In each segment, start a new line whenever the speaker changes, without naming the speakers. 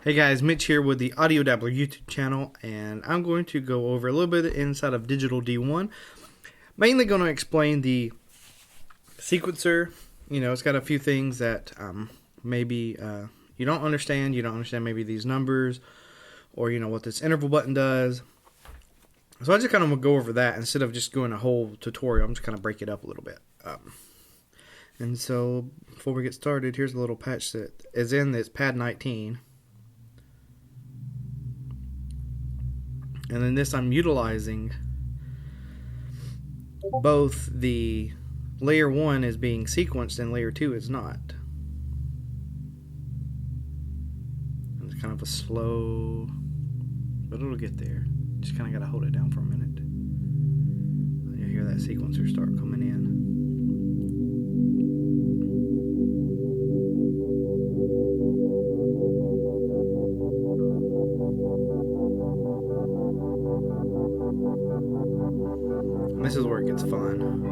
Hey guys, Mitch here with the AudioDabbler YouTube channel, and I'm going to go over a little bit inside of Digital D1. Mainly going to explain the sequencer. You know, it's got a few things that maybe you don't understand. You don't understand maybe these numbers, or you know what this interval button does. So I just kind of want to go over that instead of just going a whole tutorial. I'm just kind of break it up a little bit. And so before we get started, here's a little patch that is in this pad 19. And in this, I'm utilizing both the layer 1 is being sequenced and layer 2 is not. It's kind of a slow, but it'll get there. Just kind of got to hold it down for a minute. You'll hear that sequencer start coming in. This is where it gets fun.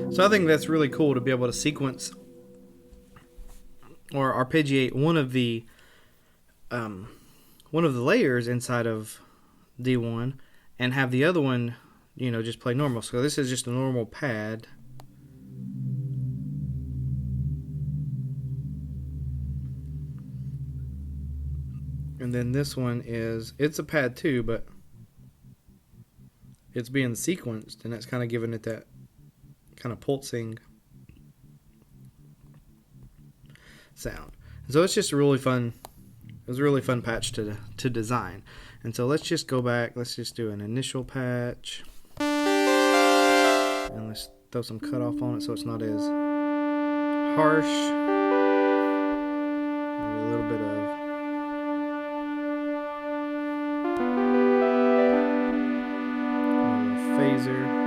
So I think that's really cool to be able to sequence or arpeggiate one of the layers inside of D1 and have the other one, you know, just play normal. So this is just a normal pad. And then this one it's a pad too, but it's being sequenced, and that's kind of giving it that kind of pulsing sound. So it's just a really fun, it was a really fun patch to design. And so let's just go back, let's just do an initial patch, and let's throw some cutoff on it so it's not as harsh. Maybe a little bit of phaser.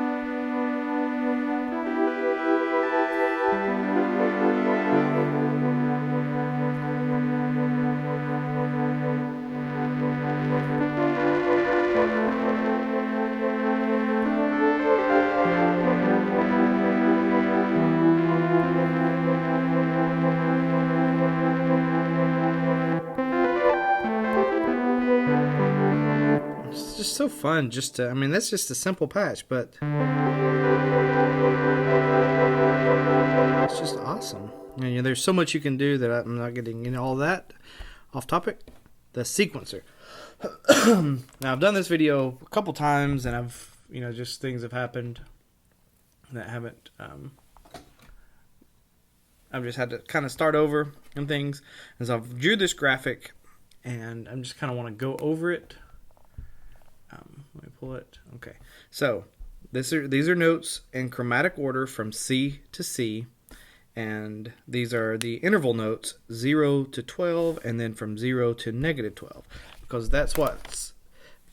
It's just so fun just to, I mean, that's just a simple patch, but it's just awesome. And you know, there's so much you can do that I'm not getting into all that off topic. The sequencer. Now I've done this video a couple times, and I've, you know, just things have happened that haven't, I've just had to kind of start over and things. And so I've drew this graphic, and I'm just kind of want to go over it. Let me pull it. Okay. So these are notes in chromatic order from C to C. And these are the interval notes, 0 to 12, and then from 0 to -12. Because that's what's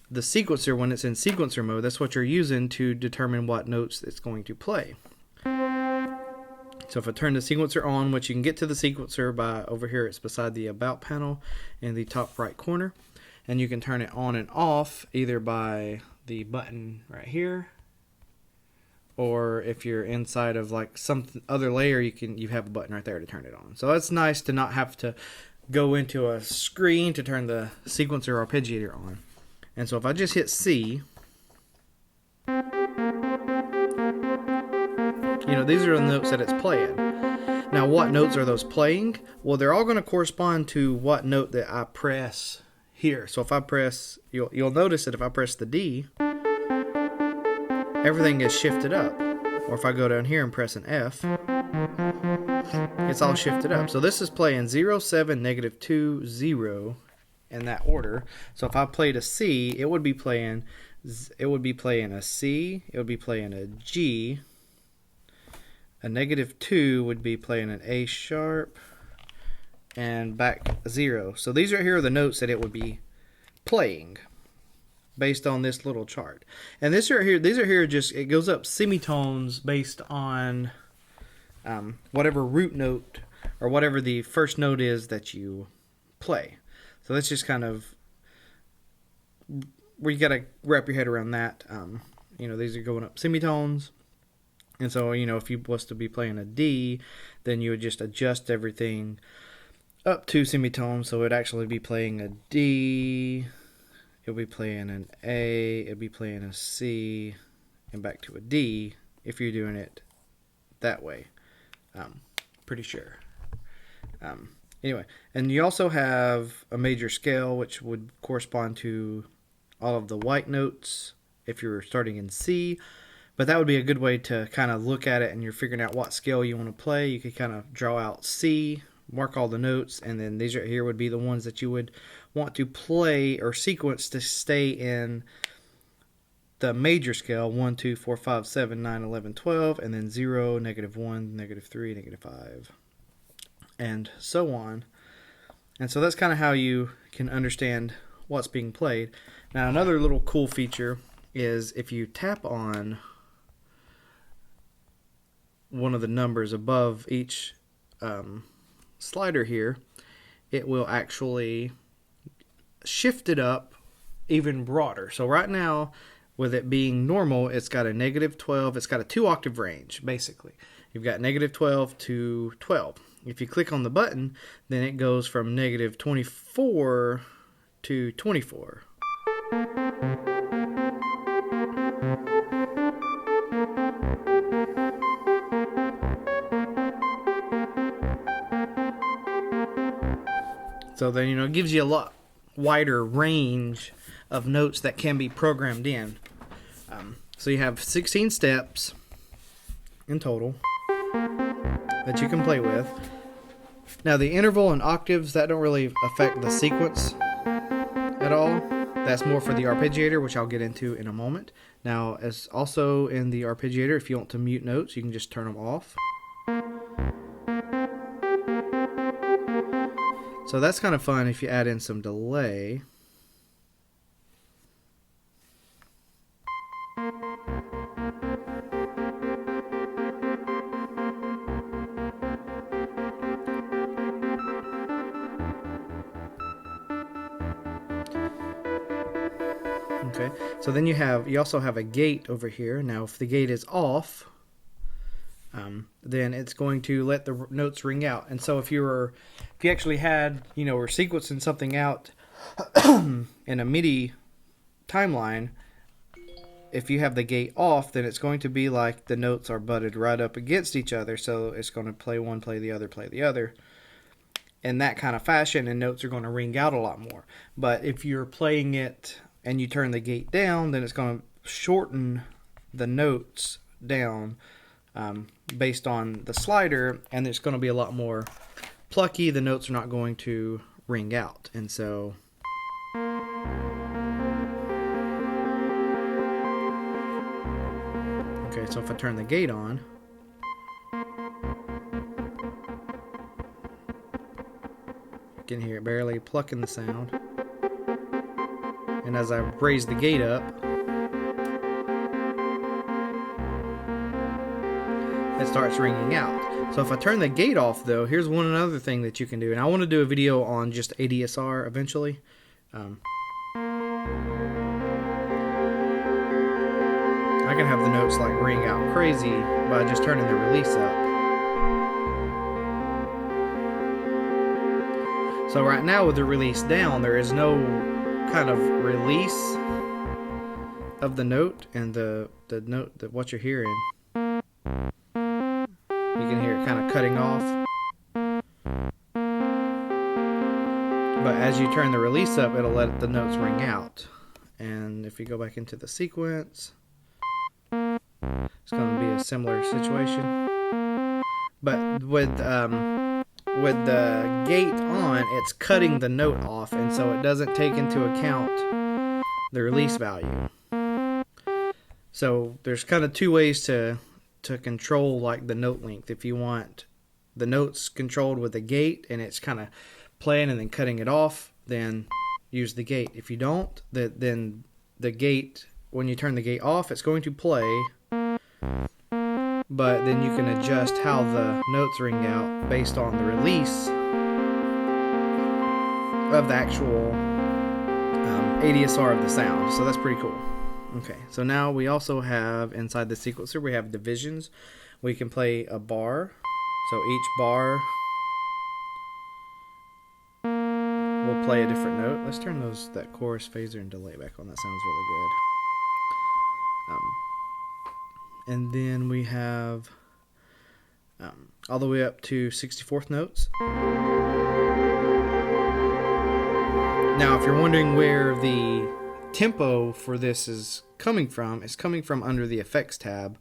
the sequencer, when it's in sequencer mode, that's what you're using to determine what notes it's going to play. So if I turn the sequencer on, which you can get to the sequencer by over here, it's beside the About panel in the top right corner. And you can turn it on and off either by the button right here, or if you're inside of like some other layer, you have a button right there to turn it on. So it's nice to not have to go into a screen to turn the sequencer or arpeggiator on. And so if I just hit C, you know, these are the notes that it's playing. Now what notes are those playing? Well, they're all going to correspond to what note that I press here. So if I press, you'll notice that if I press the D, everything is shifted up. Or if I go down here and press an F, it's all shifted up. So this is playing 0, 7, -2, 0 in that order. So if I played a C, it would be playing a C, it would be playing a G, A -2 would be playing an A sharp and back 0. So these right here are the notes that it would be playing based on this little chart. And this right here, these are here just, it goes up semitones based on whatever root note or whatever the first note is that you play. So that's just kind of where you got to wrap your head around that. You know, these are going up semitones. And so, you know, if you was to be playing a D, then you would just adjust everything up 2 semitones. So it would actually be playing a D, it would be playing an A, it would be playing a C, and back to a D if you're doing it that way. Pretty sure. Anyway, and you also have a major scale, which would correspond to all of the white notes if you're starting in C. But that would be a good way to kind of look at it, and you're figuring out what scale you want to play. You could kind of draw out C, mark all the notes, and then these right here would be the ones that you would want to play or sequence to stay in the major scale: 1, 2, 4, 5, 7, 9, 11, 12, and then 0, -1, -3, -5, and so on. And so that's kind of how you can understand what's being played. Now, another little cool feature is if you tap on one of the numbers above each slider here, it will actually shift it up even broader. So right now, with it being normal, it's got a -12. It's got a 2-octave range, basically. You've got -12 to 12. If you click on the button, then it goes from -24 to 24. So then, you know, it gives you a lot wider range of notes that can be programmed in. So you have 16 steps in total that you can play with. Now the interval and octaves, that don't really affect the sequence at all. That's more for the Arpeggiator, which I'll get into in a moment. Now, as also in the Arpeggiator, if you want to mute notes, you can just turn them off. So that's kind of fun if you add in some delay. Okay, so then you also have a gate over here. Now, if the gate is off, then it's going to let the notes ring out. And so if you actually had, you know, were sequencing something out in a MIDI timeline, if you have the gate off, then it's going to be like the notes are butted right up against each other. So it's going to play one, play the other, in that kind of fashion, and notes are going to ring out a lot more. But if you're playing it and you turn the gate down, then it's going to shorten the notes down based on the slider, and it's going to be a lot more plucky. The notes are not going to ring out. And so okay, so if I turn the gate on, you can hear it barely plucking the sound. And as I raise the gate up, it starts ringing out. So if I turn the gate off, though, here's one another thing that you can do. And I want to do a video on just ADSR eventually. I can have the notes like ring out crazy by just turning the release up. So right now with the release down, there is no kind of release of the note, and the note that what you're hearing, you can hear it kind of cutting off. But as you turn the release up, it'll let the notes ring out. And if you go back into the sequence, it's going to be a similar situation. But with the gate on, it's cutting the note off, and so it doesn't take into account the release value. So there's kind of two ways to to control like the note length. If you want the notes controlled with a gate and it's kind of playing and then cutting it off, then use the gate. If you don't, then the gate, when you turn the gate off, it's going to play, but then you can adjust how the notes ring out based on the release of the actual ADSR of the sound. So that's pretty cool. Okay, so now we also have inside the sequencer, we have divisions. We can play a bar. So each bar will play a different note. Let's turn that chorus phaser and delay back on. That sounds really good. And then we have all the way up to 64th notes. Now, if you're wondering where the tempo for this is coming from, it's coming from under the effects tab.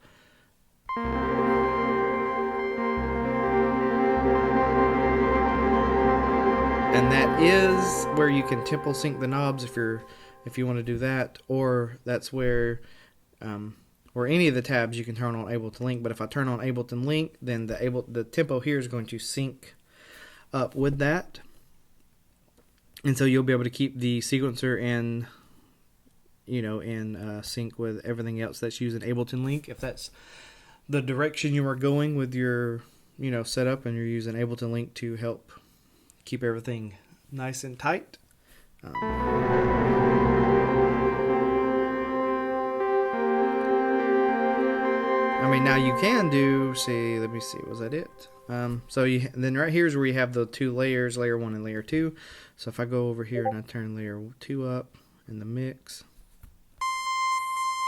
And that is where you can tempo sync the knobs if you want to do that, or that's where or any of the tabs you can turn on Ableton Link. But if I turn on Ableton Link, then the tempo here is going to sync up with that, and so you'll be able to keep the sequencer in sync with everything else that's using Ableton Link. If that's the direction you are going with your setup, and you're using Ableton Link to help keep everything nice and tight. Now you can do, let me see, was that it? Then right here is where you have the two layers, layer 1 and layer 2. So if I go over here and I turn layer 2 up in the mix,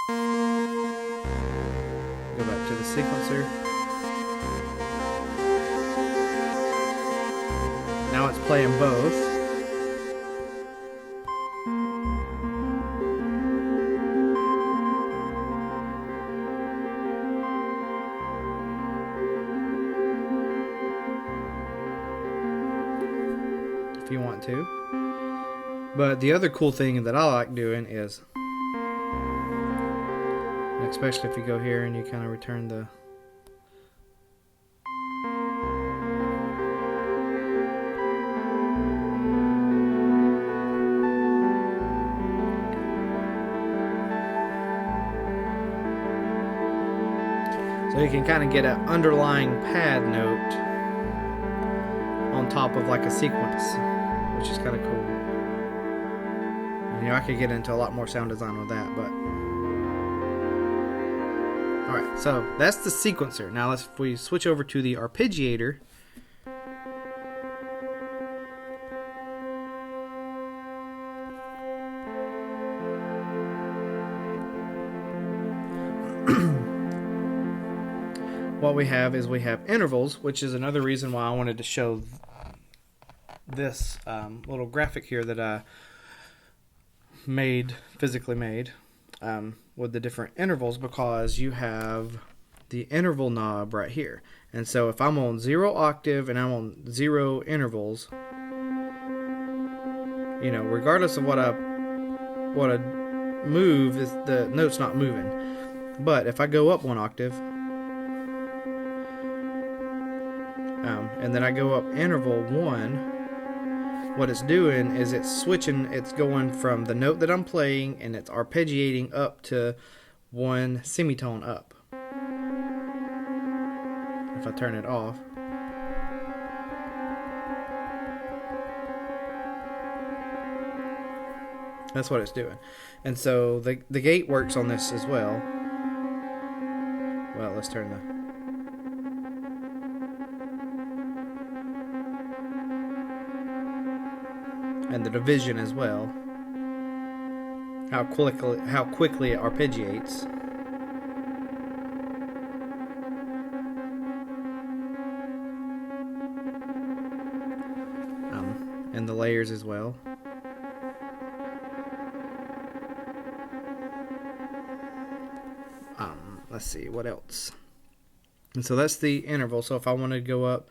go back to the sequencer. Now it's playing both. If you want to. But the other cool thing that I like doing is, especially if you go here and you kind of return the so you can kind of get an underlying pad note on top of like a sequence, which is kind of cool. And, I could get into a lot more sound design with that, but alright, so that's the sequencer. Now if we switch over to the arpeggiator, what we have intervals, which is another reason why I wanted to show this little graphic here that I physically made with the different intervals, because you have the interval knob right here. And so if I'm on 0 octave and I'm on 0 intervals, regardless of what I move, the note's not moving. But if I go up 1 octave, and then I go up interval 1, what it's doing is it's going from the note that I'm playing, and it's arpeggiating up to 1 semitone up. If I turn it off, that's what it's doing. And so the gate works on this as well. Well, let's turn and the division as well. How quickly it arpeggiates. And the layers as well. Let's see what else. And so that's the interval. So if I want to go up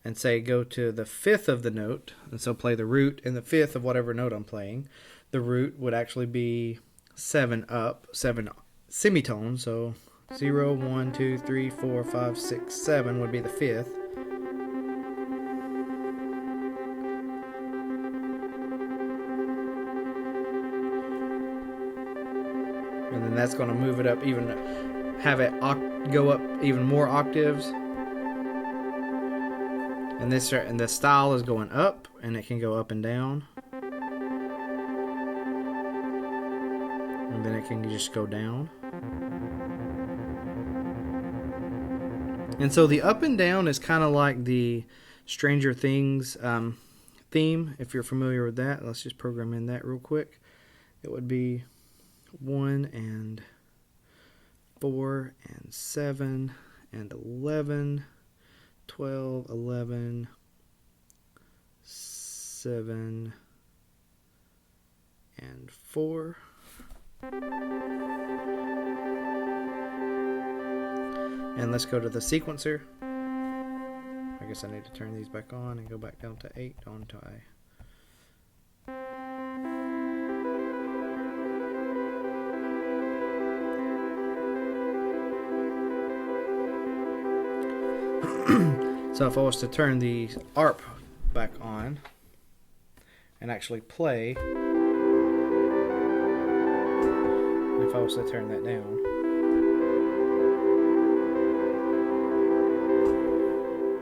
and say go to the 5th of the note, and so play the root and the 5th of whatever note I'm playing, the root would actually be 7 up, 7 semitones. So 0, 1, 2, 3, 4, 5, 6, 7 would be the 5th. And then that's going to move it up even, have it go up even more octaves. And the style is going up, and it can go up and down. And then it can just go down. And so the up and down is kind of like the Stranger Things theme, if you're familiar with that. Let's just program in that real quick. It would be 1 and 4 and 7 and 11, 12, 11, 7 and 4. And let's go to the sequencer. I guess I need to turn these back on and go back down to 8 until So if I was to turn the ARP back on and actually play, if I was to turn that down,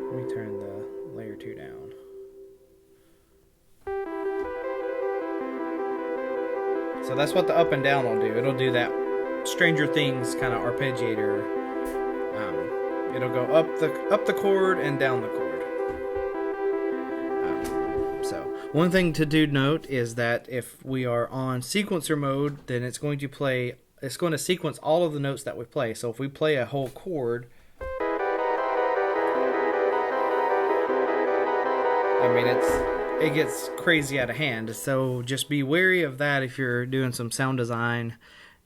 let me turn the layer 2 down. So that's what the up and down will do. It'll do that Stranger Things kind of arpeggiator. It'll go up the chord and down the chord. So one thing to do note is that if we are on sequencer mode, then it's going to sequence all of the notes that we play. So if we play a whole chord, I mean it gets crazy out of hand. So just be wary of that if you're doing some sound design.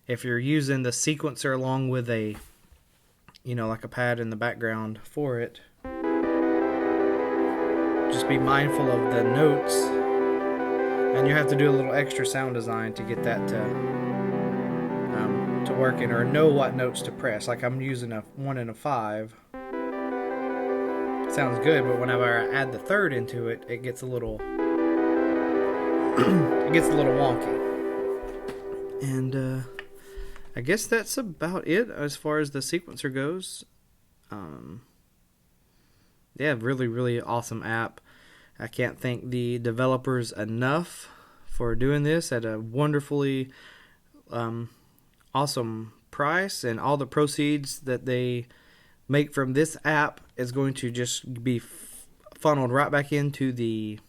If you're using the sequencer along with a, like a pad in the background for it, just be mindful of the notes, and you have to do a little extra sound design to get that to work in, or know what notes to press. Like I'm using a 1 and a 5. Sounds good, but whenever I add the third into it, it gets a little wonky. And I guess that's about it as far as the sequencer goes. Yeah, really, really awesome app. I can't thank the developers enough for doing this at a wonderfully awesome price, and all the proceeds that they make from this app is going to just be funneled right back into the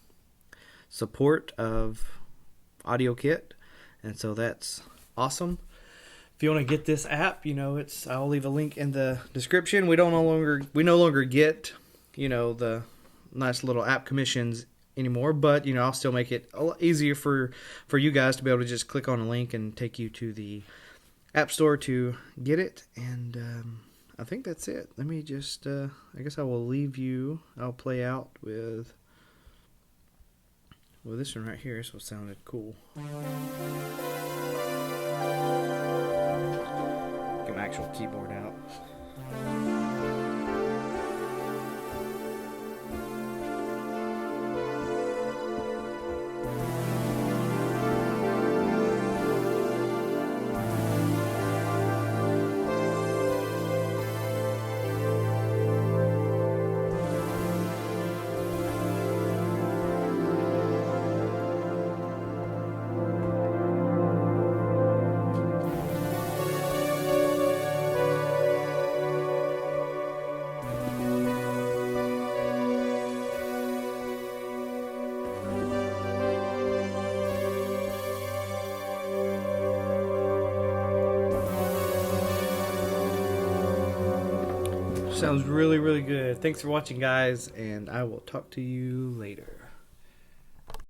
support of AudioKit, and so that's awesome. If you want to get this app, I'll leave a link in the description. We no longer get, the nice little app commissions anymore, but I'll still make it a lot easier for you guys to be able to just click on a link and take you to the App Store to get it. And I think that's it. Let me just I guess I will leave you. I'll play out with this one right here. So it sounded cool. Get an actual keyboard out. Sounds really, really good. Thanks for watching, guys, and I will talk to you later.